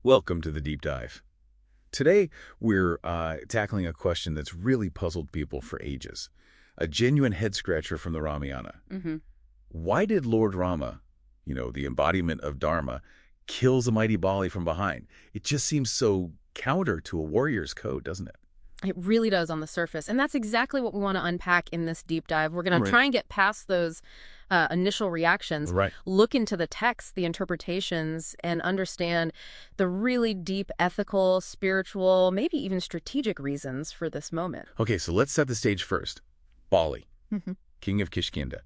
Welcome to the deep dive. Today, we're tackling a question that's really puzzled people for ages. A genuine head-scratcher from the Ramayana. hmm Why did Lord Rama, the embodiment of Dharma, kills the mighty Bali from behind? It just seems so counter to a warrior's code, doesn't it? It really does on the surface. And that's exactly what we want to unpack in this deep dive. We're going to Right. try and get past those initial reactions, Right. look into the text, the interpretations, and understand the really deep ethical, spiritual, maybe even strategic reasons for this moment. Okay, so let's set the stage first. Bali, Mhm. king of Kishkinda,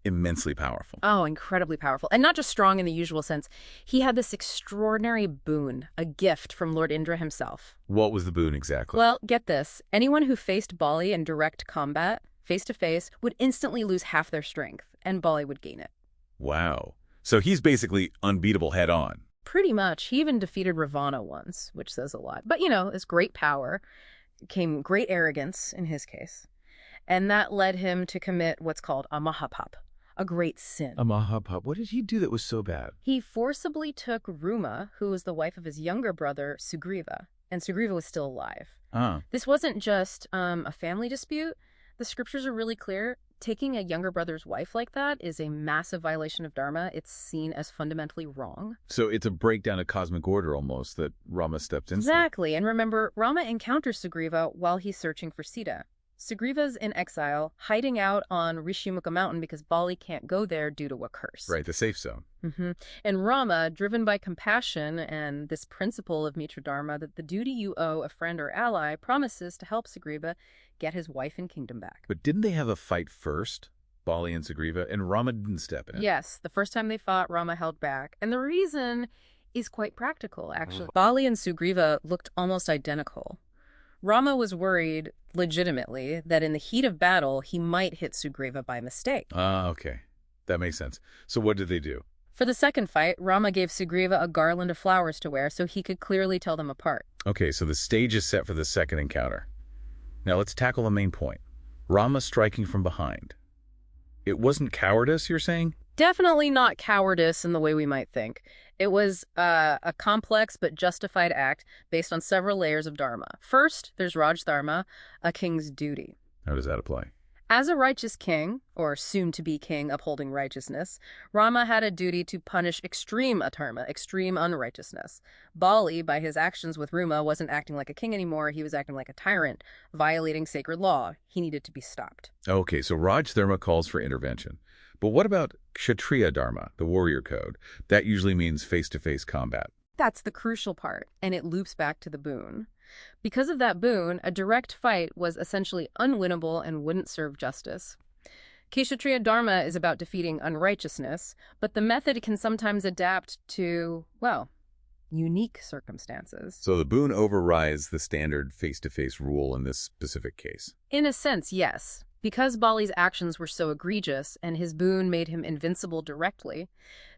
immensely powerful. Oh, incredibly powerful. And not just strong in the usual sense. He had this extraordinary boon, a gift from Lord Indra himself. What was the boon exactly? Well, get this. Anyone who faced Bali in direct combat, face to face, would instantly lose half their strength, and Bali would gain it. Wow. So he's basically unbeatable head-on. Pretty much. He even defeated Ravana once, which says a lot. But, as great power came great arrogance in his case. And that led him to commit what's called a mahapap, a great sin. A Mahapap. What did he do that was so bad? He forcibly took Ruma, who was the wife of his younger brother, Sugriva, and Sugriva was still alive. Ah. This wasn't just a family dispute. The scriptures are really clear. Taking a younger brother's wife like that is a massive violation of Dharma. It's seen as fundamentally wrong. So it's a breakdown of cosmic order almost that Rama stepped into. Exactly. And remember, Rama encounters Sugriva while he's searching for Sita. Sugriva's in exile, hiding out on Rishimukha mountain because Bali can't go there due to a curse. Right, the safe zone. And Rama, driven by compassion and this principle of Mitra Dharma, that the duty you owe a friend or ally, promises to help Sugriva get his wife and kingdom back. But didn't they have a fight first, Bali and Sugriva, and Rama didn't step in it? Yes, the first time they fought, Rama held back. And the reason is quite practical, actually. Bali and Sugriva looked almost identical. Rama was worried, legitimately, that in the heat of battle, he might hit Sugriva by mistake. Ah, okay. That makes sense. So what did they do? For the second fight, Rama gave Sugriva a garland of flowers to wear so he could clearly tell them apart. Okay, so the stage is set for the second encounter. Now let's tackle the main point. Rama striking from behind. It wasn't cowardice, you're saying? Definitely not cowardice in the way we might think. It was a complex but justified act based on several layers of dharma. First, there's Rajdharma, a king's duty. How does that apply? As a righteous king, or soon-to-be king upholding righteousness, Rama had a duty to punish extreme adharma, extreme unrighteousness. Bali, by his actions with Ruma, wasn't acting like a king anymore. He was acting like a tyrant, violating sacred law. He needed to be stopped. Okay, so Rajdharma calls for intervention. But what about Kshatriya Dharma, the warrior code? That usually means face-to-face combat. That's the crucial part, and it loops back to the boon. Because of that boon, a direct fight was essentially unwinnable and wouldn't serve justice. Kshatriya Dharma is about defeating unrighteousness, but the method can sometimes adapt to, unique circumstances. So the boon overrides the standard face-to-face rule in this specific case. In a sense, yes. Because Bali's actions were so egregious and his boon made him invincible directly,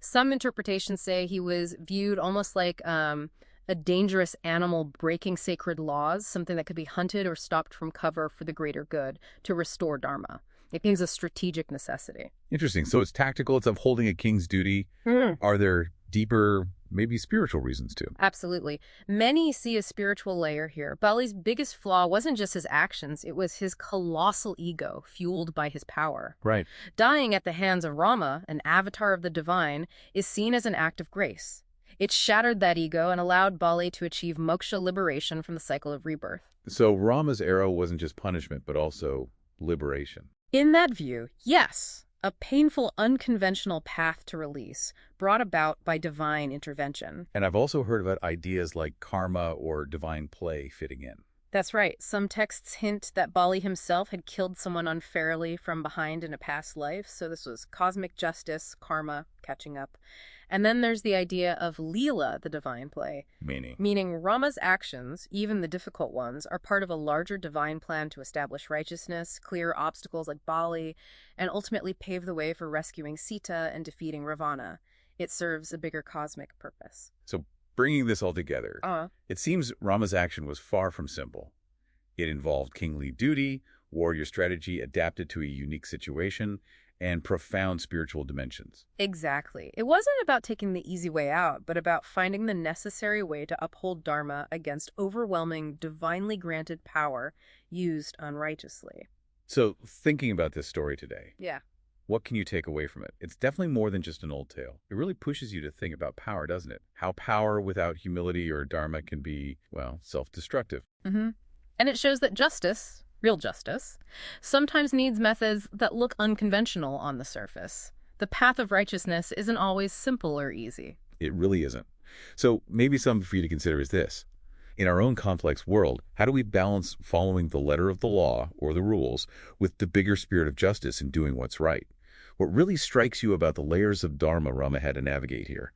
some interpretations say he was viewed almost like a dangerous animal breaking sacred laws, something that could be hunted or stopped from cover for the greater good to restore Dharma. It becomes a strategic necessity. Interesting. So it's tactical, it's upholding a king's duty. Are there deeper, maybe spiritual reasons too? Absolutely. Many see a spiritual layer here. Bali's biggest flaw wasn't just his actions, it was his colossal ego, fueled by his power. Right. Dying at the hands of Rama, an avatar of the divine, is seen as an act of grace. It shattered that ego and allowed Bali to achieve moksha, liberation from the cycle of rebirth. So Rama's arrow wasn't just punishment, but also liberation. In that view, yes, a painful, unconventional path to release brought about by divine intervention. And I've also heard about ideas like karma or divine play fitting in. That's right. Some texts hint that Bali himself had killed someone unfairly from behind in a past life. So this was cosmic justice, karma, catching up. And then there's the idea of Leela, the divine play. Meaning Rama's actions, even the difficult ones, are part of a larger divine plan to establish righteousness, clear obstacles like Bali, and ultimately pave the way for rescuing Sita and defeating Ravana. It serves a bigger cosmic purpose. So bringing this all together, it seems Rama's action was far from simple. It involved kingly duty, warrior strategy adapted to a unique situation, and profound spiritual dimensions. Exactly. It wasn't about taking the easy way out, but about finding the necessary way to uphold Dharma against overwhelming, divinely granted power used unrighteously. So, thinking about this story today, Yeah. what can you take away from it? It's definitely more than just an old tale. It really pushes you to think about power, doesn't it? How power without humility or dharma can be, well, self-destructive. Mm-hmm. And it shows that justice, real justice, sometimes needs methods that look unconventional on the surface. The path of righteousness isn't always simple or easy. It really isn't. So maybe something for you to consider is this. In our own complex world, how do we balance following the letter of the law or the rules with the bigger spirit of justice and doing what's right? What really strikes you about the layers of dharma Rama had to navigate here?